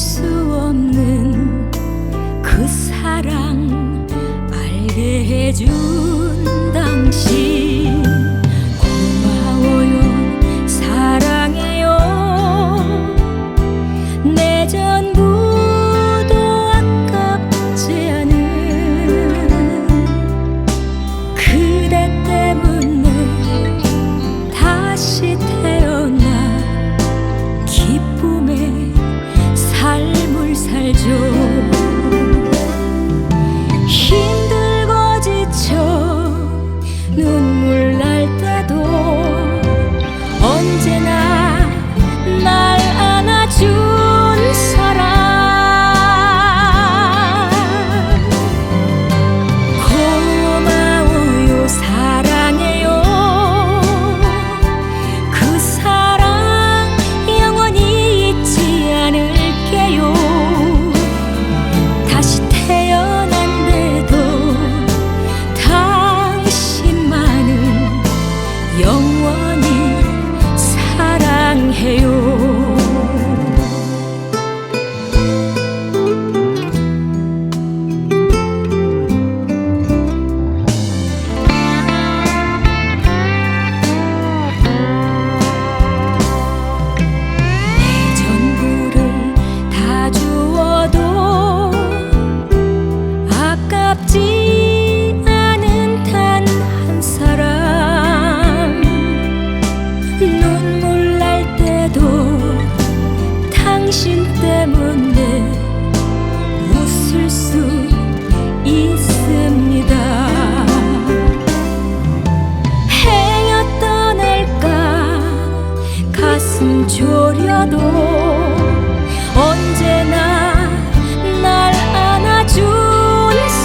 수 없는 그 사랑 알게 해준 당신 고마워요 사랑해요 내 전부도 아깝지 않은 그대 때문에 다시 태어나 기쁨의 삶을 살죠 힘들고 지쳐 눈물 날 때도 언제나 날 안아준 사람 고마워요 사랑해요 그 사랑 영원히 잊지 않을게요 다시 태어난데도 당신만을 영원히 사랑해요 내 전부를 다 주어도 아깝지 않은 단 한 사람 눈물 날 때도 당신 때문에 웃을 수 있습니다 행여 떠날까 가슴 졸여도 언제나 날 안아준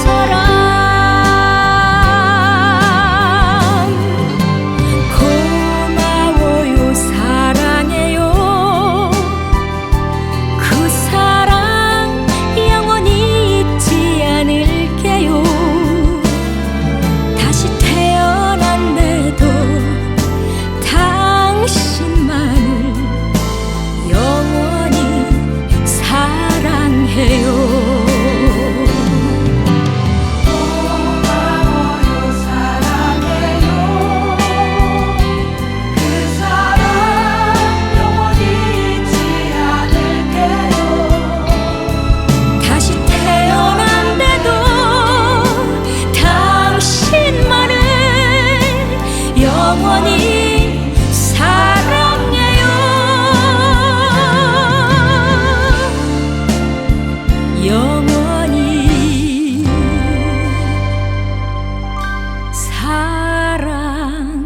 사람 고마워요 사랑해요 그 사랑 영원히 잊지 않을게요 다시 태어난데도 당신만을 영원히 사랑해요 고마워요 사랑해요 그 사랑 영원히 잊지 않을게요 다시 태어난데도 당신만을 영원히 사랑해요 영원히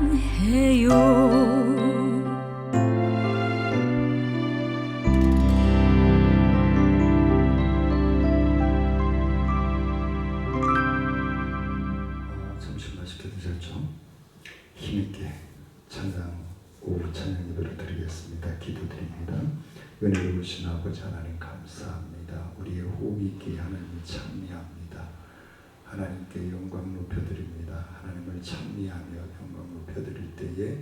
사랑해요 점심 맛있게 드셨죠? 힘있게 찬양 오후 찬양 예배를 드리겠습니다. 기도드립니다. 은혜로우신 아버지 하나님 감사합니다. 우리의 호흡 있게 하나님 찬미합니다. 하나님께 영광 높여드립니다. 하나님을 찬미하며 영광 높여드릴 때에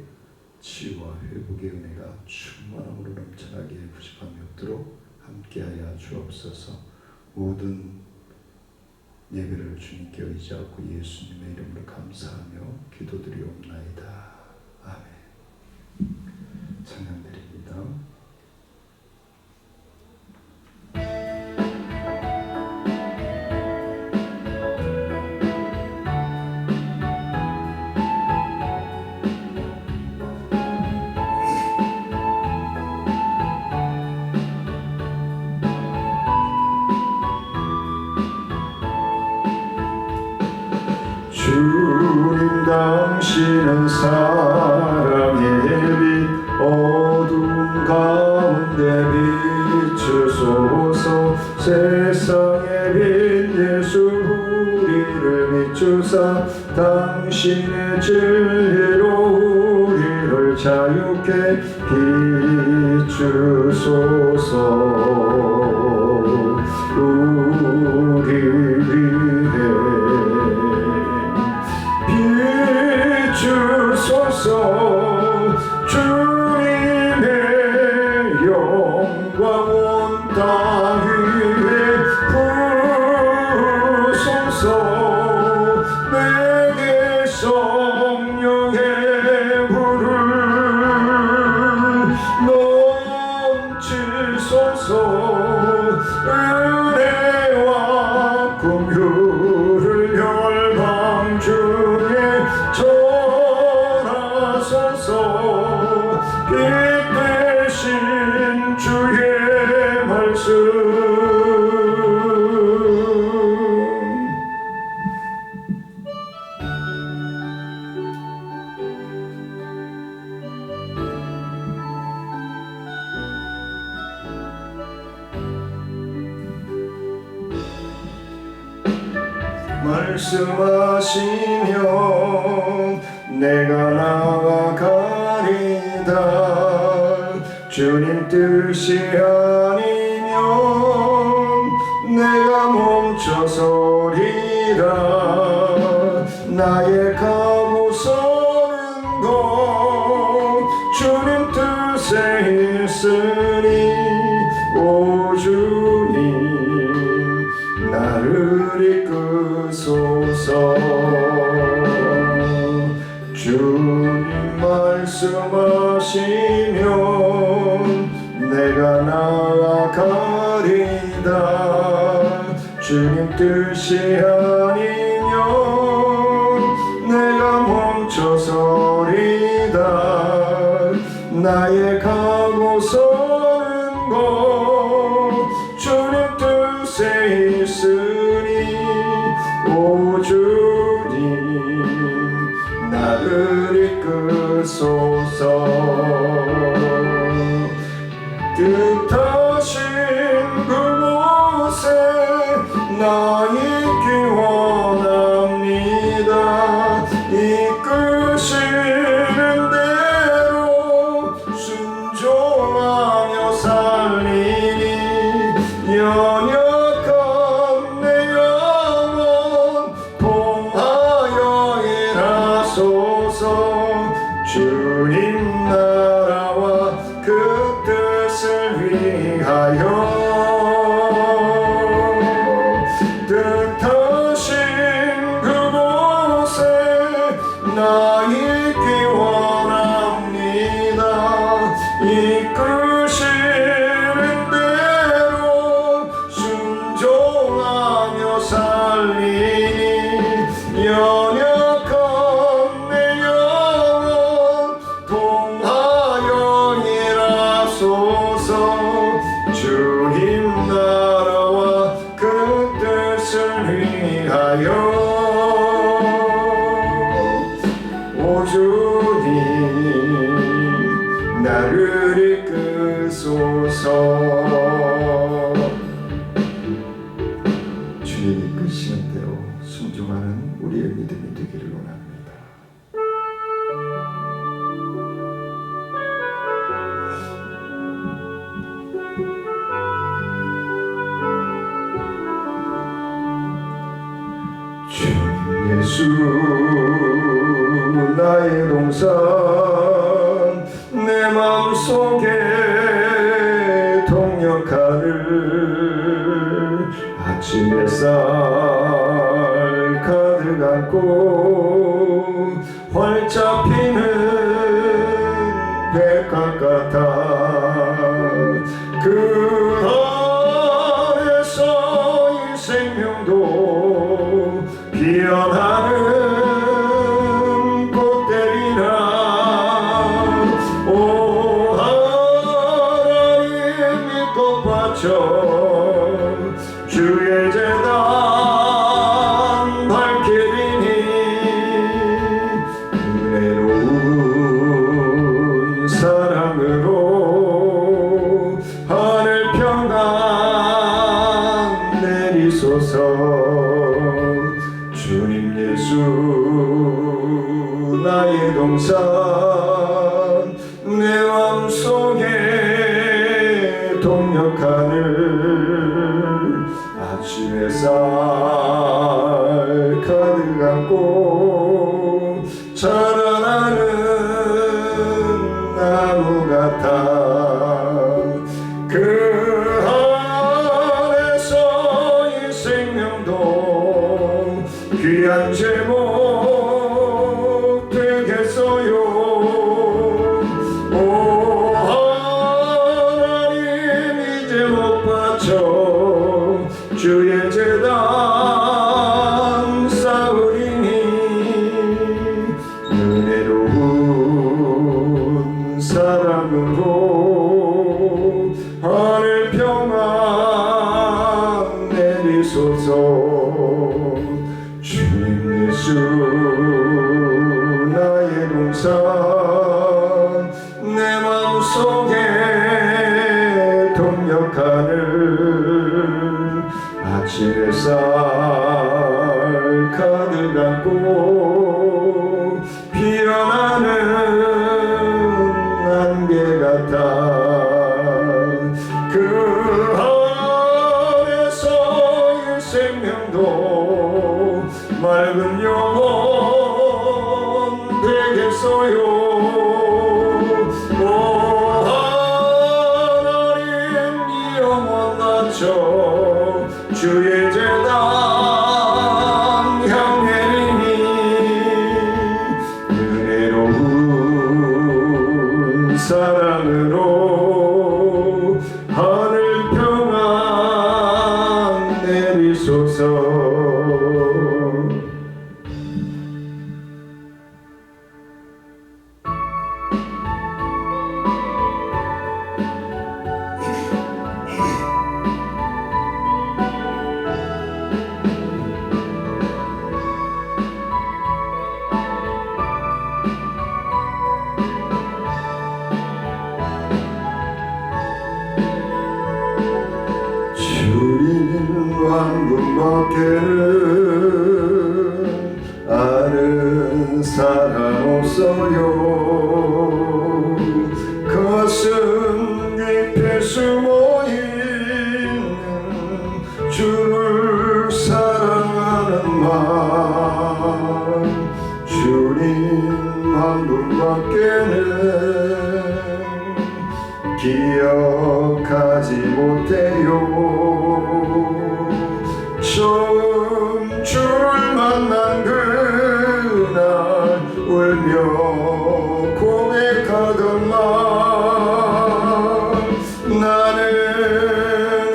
치유와 회복의 은혜가 충만함으로 넘쳐나게 부족함이 없도록 함께하여 주옵소서. 모든 예배를 주님께 의지하고 예수님의 이름으로 감사하며 기도드리옵나이다. 아멘. 찬양드립니다. 주님 당신은 사랑의 빛 어두운 가운데 비추소서 세상의 빛 예수 우리를 비추사 당신의 진리로 우리를 자유케 비추소서 우리 위해 비추소서 주님의 영광 온 땅에 주소서. 은혜와 긍휼을 열방 중에 전하소서. 빛 대신 주의 말씀. 말씀하시면 내가 나아가리다. 주님 뜻이 아니면 내가 멈춰서리라. 나의 가고 서는 것 주님 뜻에 있으니 오 주님 나를 이끄소서. 주님 말씀하시면 내가 나아가리다. 주님 뜻이 아니면 내가 멈춰서리다. 나의 가고 서는 것 주님 뜻에 있으니 오 주님 나를 이끄소서. 뜻하신 그곳에 나 있기 원합니다. 이끄시는 대로 순종하며 살리니 연약한 내 영혼 통하여 일하소서. 주님 나라와 그 뜻을 위하여 뜻하신 그곳에 나 있기 원합니다. 이끄시는 대로 순종하며 살리니 연약한 내 영혼 통하여 일하소서. 주님 나라와 그 뜻을 위하여 오 주님 나를 이끄소서. 주님 이끄시는 대로 순종하는 우리의 믿음이 되기를 원합니다. 주님 예수 나의 동산 내 마음속에 동역하를. 아침 햇살 가득 안고 활짝 피는 백합 같아. 그 안에서 이 생명도 피어나는 꽃들이나 오 하나님 믿고 바쳐 주의 재단 밝히리니 은혜로운 사랑으로 하늘 평강 내리소서. 주님 예수 나의 동산 내 마음속에 동역하늘. 아침 햇살 가득 안고 자라나는 나무 같아. 그 안에서 이 생명도 귀한 제목 되겠어요. 오 하나님 이 하늘 평안 내리소서. 주님 예수 나의 동산 내 마음속에 동력하늘 아침 햇살 가득 안고 피어나는 안개 같아. 그 안에서의 생명도 맑은 영혼 되겠어요. 오 하나님 이 영혼 낮춰 주의 제단 향내리니 은혜로운 사랑으로 하늘 평안 내리소서. 주님 왕궁밖에는 아는 사람 없어요. 가슴 깊이 숨어있는 주를 사랑하는 마음. 주님 왕궁밖에는 기억하지 못해요. 처음 주를 만난 그날 울며 고백하던 말 나는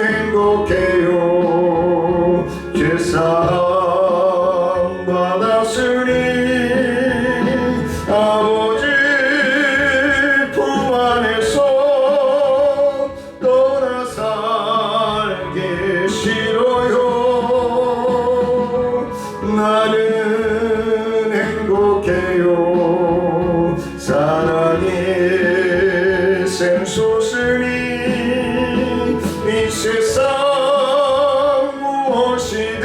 행복해요. 죄사함 받았으니 아버지 품 안에서 떠나 살기 싫어요. 나는 행복해요. 사랑이 샘솟으니 이 세상 무엇이든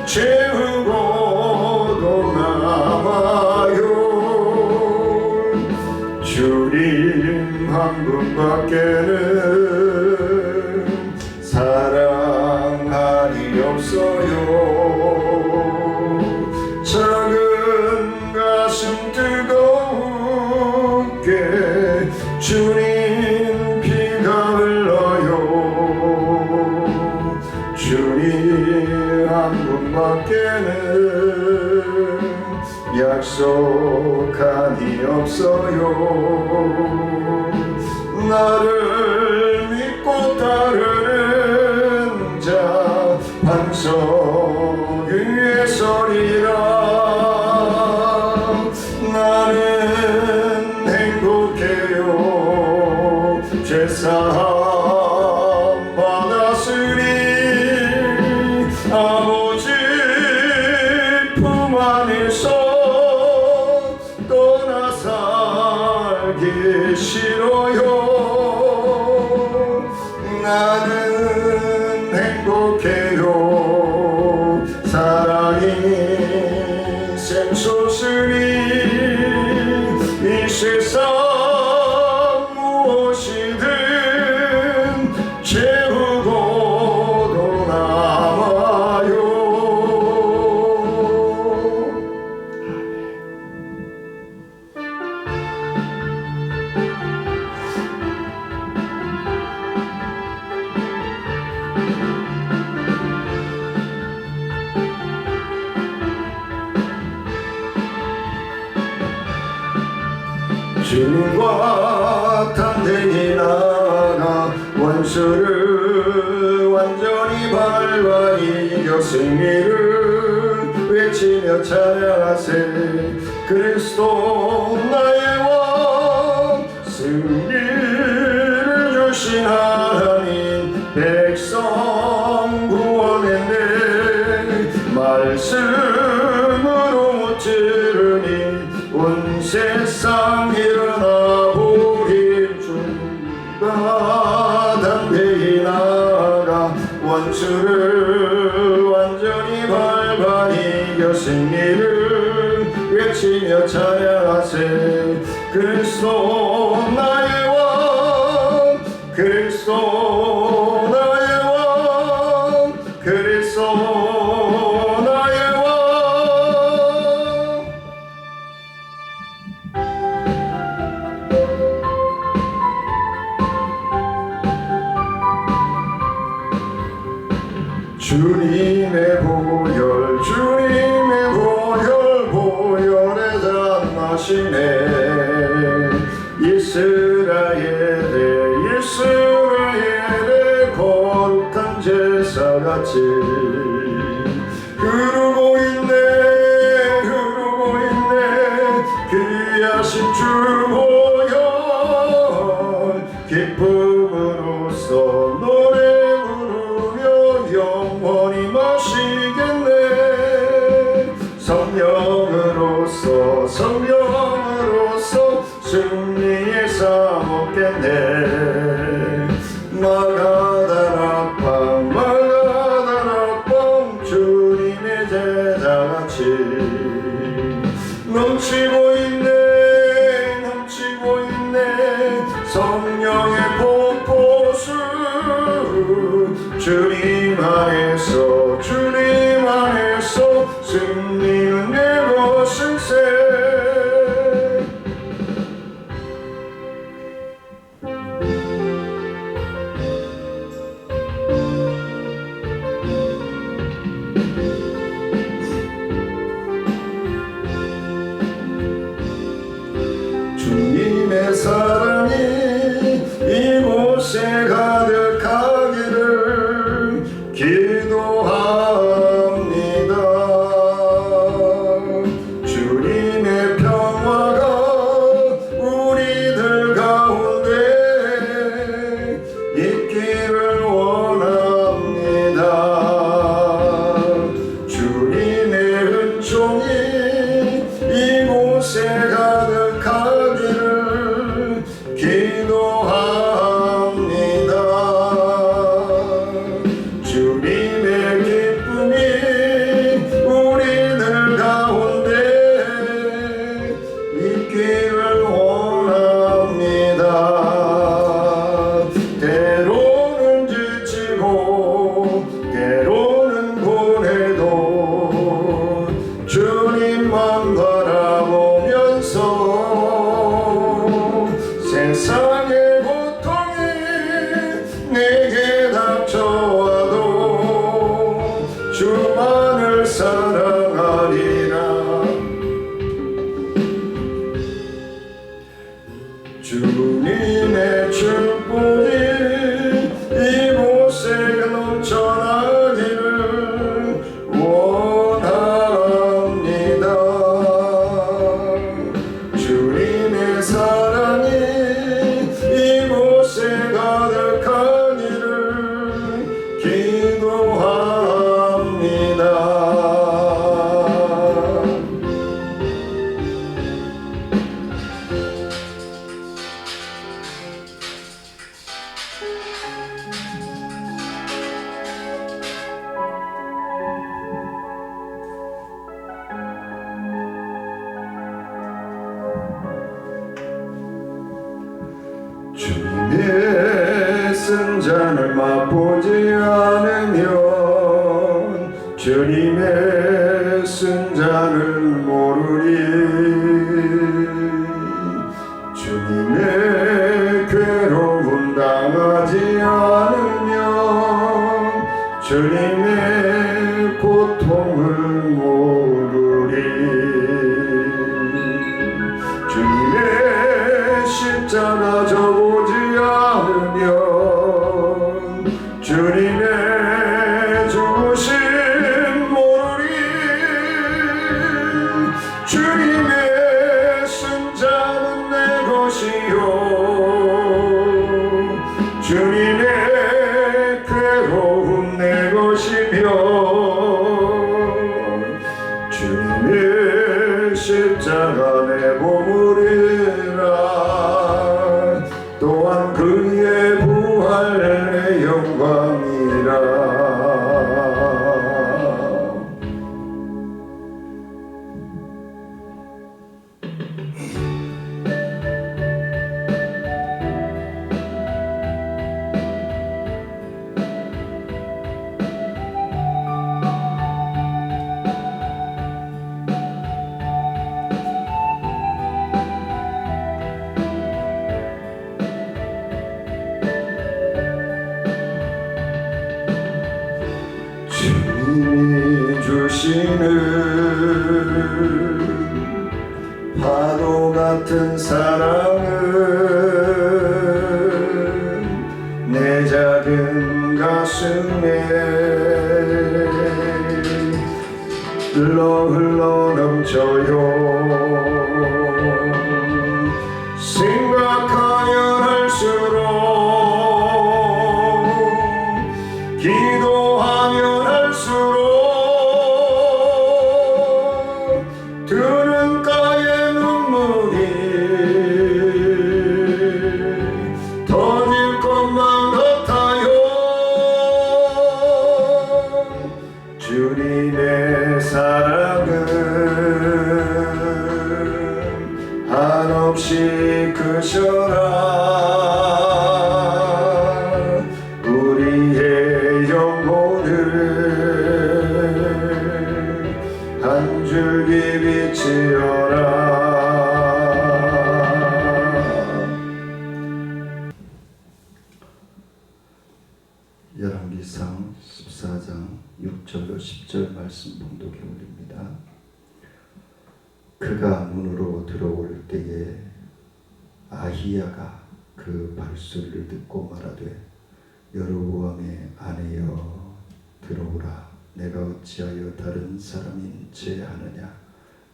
채우고도 남아요. 주님 한 분밖에는 사랑하리 없어요. 작은 가슴 뜨겁게 주님 피가 흘러요. 주님 한 분밖에는 약속하니 없어요. 나를 믿고 따르는 자 반석 위에 서리라. 나는 행복해요. 죄사함 받았으니 아버지 품 안에서 떠나 살기 싫어요. 나는 행복해요. 사랑이 샘솟으니 이 세상 무엇이든 채우고도 남아요. 주님과 탄생이 나가 원수를 완전히 밟아 이겨 승리를 외치며 찬양하세. 그리스도 나의 왕 승리를 주신 하나님 백성 구원했네. 말씀으로 무찌르니 온 세상 일어나 보길. 주가 담대히 나아가 원수를 완전히 밟아 이겨 승리를 외치며 찬양하세. 그리스도 나의 왕, 그리스도 나의 왕, 그리스도 나의 왕. 주님의 보혈, 주님의 보혈, 보혈의 잔나시네. 이스라엘의 거룩한 제사같이 흐르고 있네, 흐르고 있네. 귀하신 주 보혈 기쁨으로써 노래 부르며 영원히 마시겠네. 성령으로서 승리의 사 먹겠네. 마가다락방 주님의 제자같이 넘치고 있네, 넘치고 있네. 성령의 폭포수 주님 안에서 승리는 내 것일세. 주님의 사랑이 이곳에 가득하기를 기도합니다. 주님의 평화가 우리들 가운데 있기를 원합니다. 주님의 은총이 이곳에 가득하기를 기도합니다. 주님의 기쁨이 우리들 가운데 있기를 원합니다. 때로는 지치고 때로는 고뇌도 주님만 바라보면서 세상의 고통이 내게 닥쳐와도 주만을 사랑하리라. 주님의 축복이 이곳에 넘쳐나기를 원합니다. 주님의 사랑이 이곳에 가득하기를 기도합니다. 주님의 쓴 잔을 맛보지 않으면 주님의 쓴 잔을 모르리. 주님의 괴로움 당하지 않으면 주님의 고통을 모르리. 주님의 십자가 져보지 않으면 주님의 죽으심 모르리. 주님의 쓴 잔은 내 것이요 주님의 괴로움 내 것이며 주님의 십자가 내 보물이라 또한 그의 부활 내 영광이라. 주님이 주시는 파도 같은 사랑은 내 작은 가슴에 흘러 넘쳐요. 생각하면 할수록 기도하면 할수록 두 눈가에 눈물이 터질 것만 같아요. 주님의 사랑은 한없이 크셔라. 우리의 영혼을 한 줄기 비치어라. 열왕기상 14장 6절로 10절 말씀 봉독해 올립니다. 그가 문으로 들어올 때에 아히야가 그 발소리를 듣고 말하되 여로보암의 아내여 들어오라. 내가 어찌하여 다른 사람인 채 하느냐.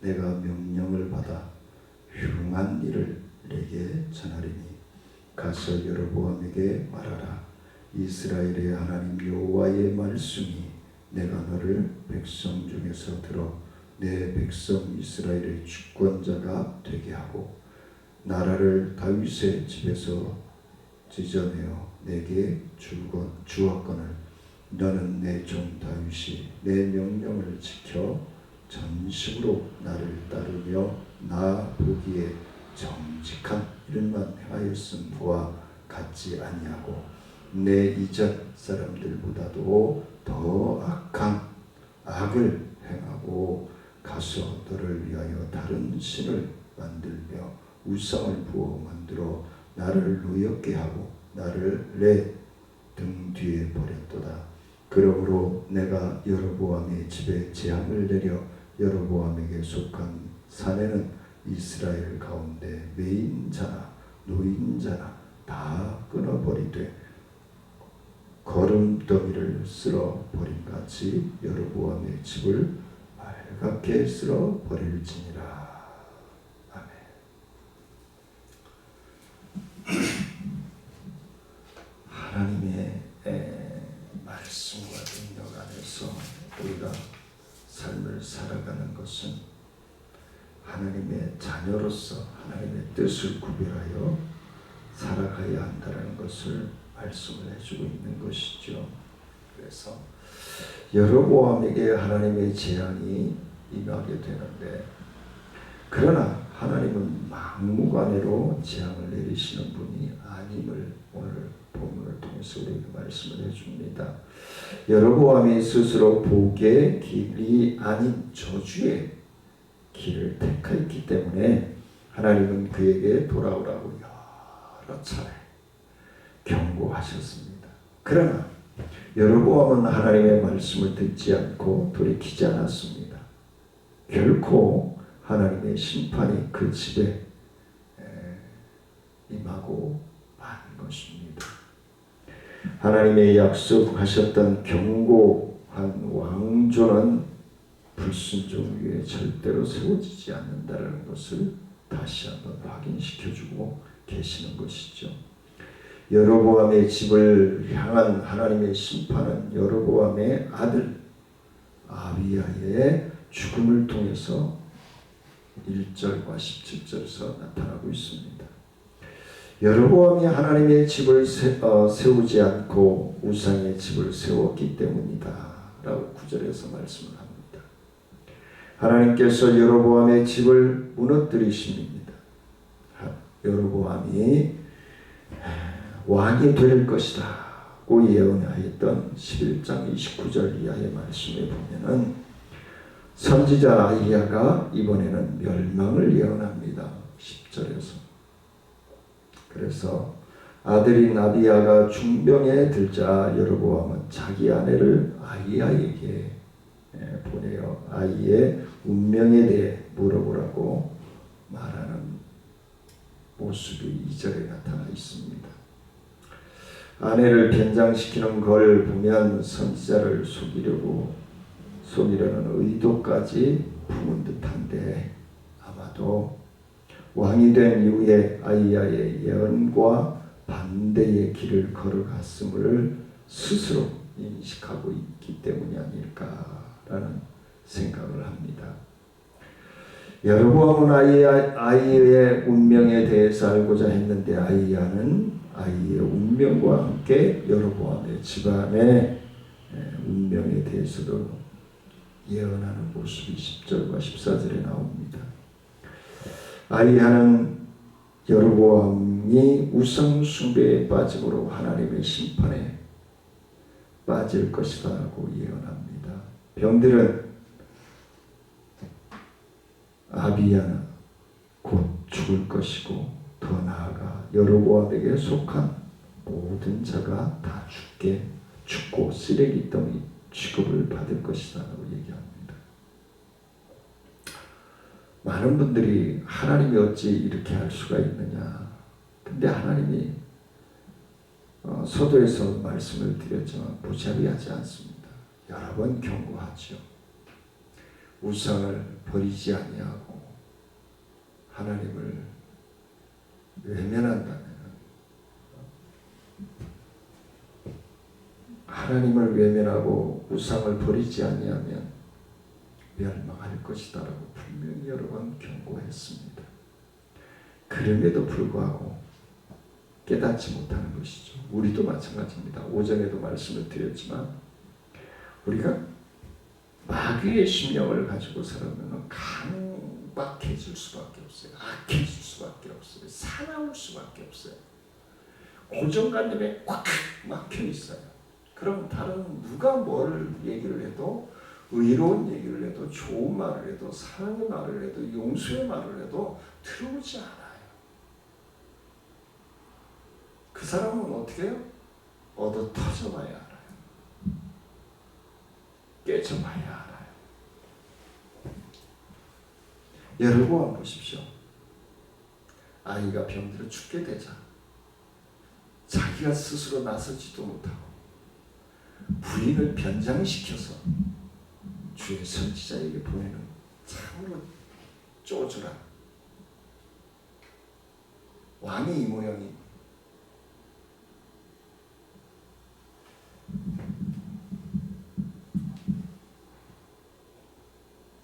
내가 명령을 받아 흉한 일을 내게 전하리니 가서 여로보암에게 말하라. 이스라엘의 하나님 여호와의 말씀이 내가 너를 백성 중에서 들어 내 백성 이스라엘의 주권자가 되게 하고 나라를 다윗의 집에서 찢어내어 내게 주었거늘 너는 내 종 다윗이 내 명령을 지켜 전심으로 나를 따르며 나 보기에 정직한 일만 하였음과 같지 아니하고 내 이전 사람들보다도 더 악한 악을 행하고 가서 너를 위하여 다른 신을 만들며 우상을 부어 만들어 나를 노엽게 하고 나를 내 등 뒤에 버렸도다. 그러므로 내가 여로보암의 집에 재앙을 내려 여로보암에게 속한 사내는 이스라엘 가운데 매인자나 노인자나 다 끊어버리되 거름더미를 쓸어 버림같이 여로보암의 집을 말갛게 쓸어 버릴지니라. 아멘. 하나님의 말씀과 능력 안에서 우리가 삶을 살아가는 것은 하나님의 자녀로서 하나님의 뜻을 구별하여 살아가야 한다는 것을 말씀을 해주고 있는 것이죠. 그래서 여로보암에게 하나님의 재앙이 임하게 되는데, 그러나 하나님은 막무가내로 재앙을 내리시는 분이 아님을 오늘 본문을 통해서 우리에게 말씀을 해줍니다. 여로보암이 스스로 복의 길이 아닌 저주의 길을 택했기 때문에 하나님은 그에게 돌아오라고 여러 차례 경고하셨습니다. 그러나 여로보암은 하나님의 말씀을 듣지 않고 돌이키지 않았습니다. 결코 하나님의 심판이 그 집에 임하고 만 것입니다. 하나님의 약속하셨던 견고한 왕조는 불순종 위에 절대로 세워지지 않는다는 것을 다시 한번 확인시켜주고 계시는 것이죠. 여로보암의 집을 향한 하나님의 심판은 여로보암의 아들 아비야의 죽음을 통해서 1절과 17절에서 나타나고 있습니다. 여로보암이 하나님의 집을 세우지 않고 우상의 집을 세웠기 때문이다 라고 9절에서 말씀을 합니다. 하나님께서 여로보암의 집을 무너뜨리십니다. 여로보암이 왕이 될 것이다 고 예언하였던 11장 29절 이하의 말씀에 보면은 선지자 아이야가 이번에는 멸망을 예언합니다. 10절에서. 그래서 아들인 아비야가 중병에 들자 여로보암은 자기 아내를 아이야에게 보내어 아이의 운명에 대해 물어보라고 말하는 모습이 2절에 나타나 있습니다. 아내를 변장시키는 걸 보면 선지자를 속이려는 의도까지 품은 듯한데 아마도 왕이 된 이후에 아이야의 예언과 반대의 길을 걸어갔음을 스스로 인식하고 있기 때문이 아닐까라는 생각을 합니다. 여로보암은 아이의 운명에 대해서 알고자 했는데 아이야는 아이의 운명과 함께 여로보암의 집안의 운명에 대해서도 예언하는 모습이 10절과 14절에 나옵니다. 아이야는 여로보암이 우상 숭배에 빠짐으로 하나님의 심판에 빠질 것이다 라고 예언합니다. 병들은 아비야는 곧 죽을 것이고 더 나아가 여로보암에게 속한 모든 자가 다 죽고 쓰레기 더미 취급을 받을 것이다 라고 얘기합니다. 많은 분들이 하나님이 어찌 이렇게 할 수가 있느냐. 근데 하나님이 서도에서 말씀을 드렸지만 무자비하지 않습니다. 여러 번 경고하죠. 우상을 버리지 아니하고 하나님을 외면한다면 하나님을 외면하고 우상을 버리지 아니하면 멸망할 것이다 라고 분명히 여러 번 경고했습니다. 그럼에도 불구하고 깨닫지 못하는 것이죠. 우리도 마찬가지입니다. 오전에도 말씀을 드렸지만 우리가 마귀의 심령을 가지고 살아면 강박해질 수밖에 없어요. 악해질 수밖에 없어요. 사나울 수밖에 없어요. 고정관념에 꽉 막혀 있어요. 그럼 다른 누가 뭘 얘기를 해도 의로운 얘기를 해도 좋은 말을 해도 사랑의 말을 해도 용서의 말을 해도 들어오지 않아요. 그 사람은 어떻게 해요? 얻어 터져봐야 알아요. 깨져봐야 알아요. 여러분 보십시오. 아이가 병들어 죽게 되자 자기가 스스로 나서지도 못하고 부인을 변장시켜서 주의 선지자에게 보내는 참으로 쪼주라 왕이 이 모양이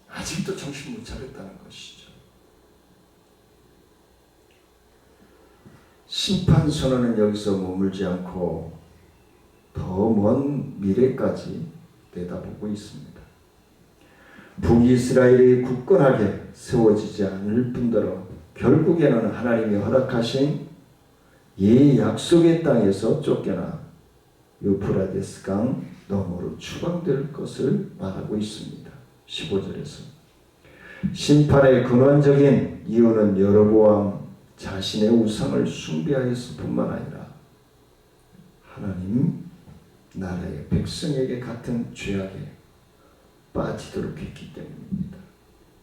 아직도 정신 못 차렸다는 것이죠. 심판 선언은 여기서 머물지 않고 더 먼 미래까지 내다보고 있습니다. 북이스라엘이 굳건하게 세워지지 않을 뿐더러 결국에는 하나님이 허락하신 이 약속의 땅에서 쫓겨나 유프라데스 강 너머로 추방될 것을 말하고 있습니다. 15절에서 심판의 근원적인 이유는 여로보암 자신의 우상을 숭배하였을 뿐만 아니라 하나님 나라의 백성에게 같은 죄악에 빠지도록 했기 때문입니다.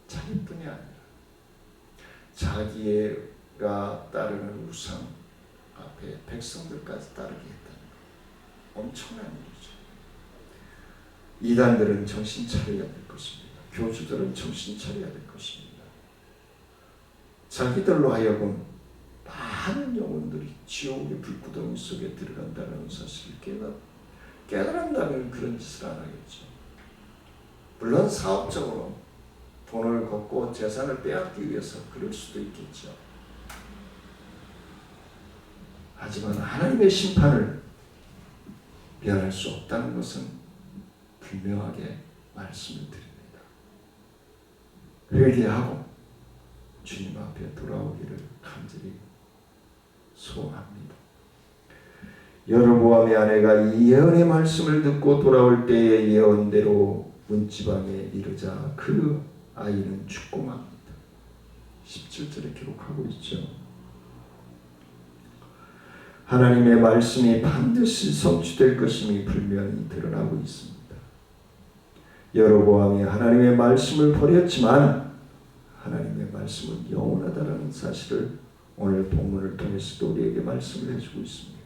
자기뿐이 아니라 자기가 따르는 우상 앞에 백성들까지 따르게 했다는 것. 엄청난 일이죠. 이단들은 정신 차려야 될 것입니다. 교주들은 정신 차려야 될 것입니다. 자기들로 하여금 많은 영혼들이 지옥의 불구덩이 속에 들어간다는 사실을 깨달은다면 그런 짓을 안 하겠죠. 물론 사업적으로 돈을 걷고 재산을 빼앗기 위해서 그럴 수도 있겠죠. 하지만 하나님의 심판을 면할 수 없다는 것은 분명하게 말씀을 드립니다. 회개하고 주님 앞에 돌아오기를 간절히 소원합니다. 여로보암의 아내가 이 예언의 말씀을 듣고 돌아올 때의 예언대로 문지방에 이르자 그 아이는 죽고 맙니다. 17절에 기록하고 있죠. 하나님의 말씀이 반드시 성취될 것임이 분명히 드러나고 있습니다. 여로보암이 하나님의 말씀을 버렸지만 하나님의 말씀은 영원하다는 사실을 오늘 본문을 통해서도 우리에게 말씀을 해주고 있습니다.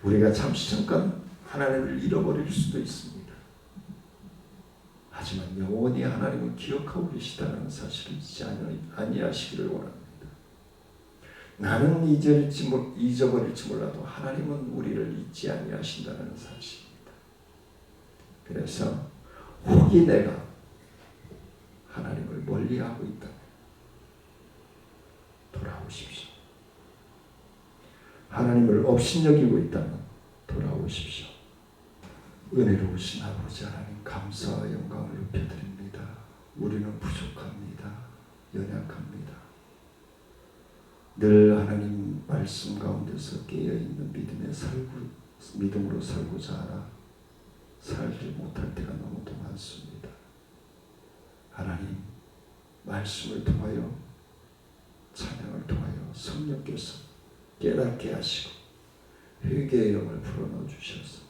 우리가 잠시 잠깐 하나님을 잃어버릴 수도 있습니다. 하지만 영원히 하나님은 기억하고 계시다는 사실을 잊지 아니하시기를 원합니다. 나는 잊어버릴지 몰라도 하나님은 우리를 잊지 아니하신다는 사실입니다. 그래서 혹이 내가 하나님을 멀리하고 있다면 돌아오십시오. 하나님을 업신여기고 있다면 돌아오십시오. 은혜로우신 아버지 하나님, 감사와 영광을 높여드립니다. 우리는 부족합니다. 연약합니다. 늘 하나님 말씀 가운데서 깨어있는 믿음으로 살고자 하나 살지 못할 때가 너무도 많습니다. 하나님, 말씀을 통하여 찬양을 통하여 성령께서 깨닫게 하시고 회개의 영을 불어넣어 주셔서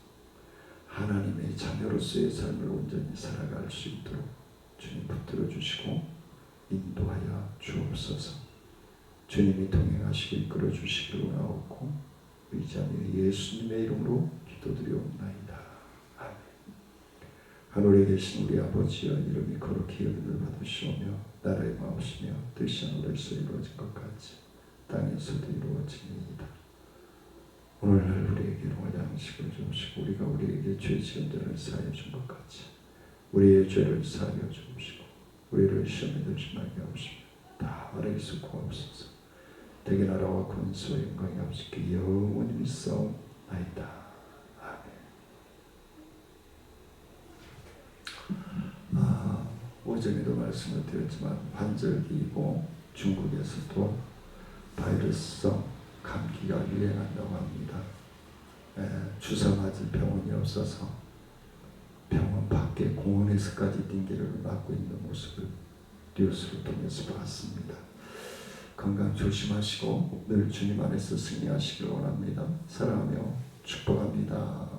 하나님의 자녀로서의 삶을 온전히 살아갈 수 있도록 주님 붙들어 주시고 인도하여 주옵소서. 주님이 동행하시고 이끌어 주시기를 원하옵고 의지하며 예수님의 이름으로 기도드리옵나이다. 아멘. 하늘에 계신 우리 아버지여, 이름이 거룩히 여김을 받으시오며 나라의 마옵시며 뜻이 하늘에서 이루어진 것 같이 땅에서도 이루어지니이다. 오늘날 우리에게 일용할 양식을 주시고 우리가 우리에게 죄 지은 자를 사하여 준 것 같이 우리의 죄를 사하여 주시고 우리를 시험에 들지 말게 하옵시며 다만 예수 구하옵소서. 대개 나라와 권세와 영광이 아버지께 영원히 있사옵나이다. 아멘. 오전에도 말씀을 드렸지만 환절기이고 중국에서도 바이러스성 감기가 유행한다고 합니다. 주사 맞을 병원이 없어서 병원 밖에 공원에서까지 징계를 맞고 있는 모습을 뉴스를 통해서 봤습니다. 건강 조심하시고 늘 주님 안에서 승리하시길 원합니다. 사랑하며 축복합니다.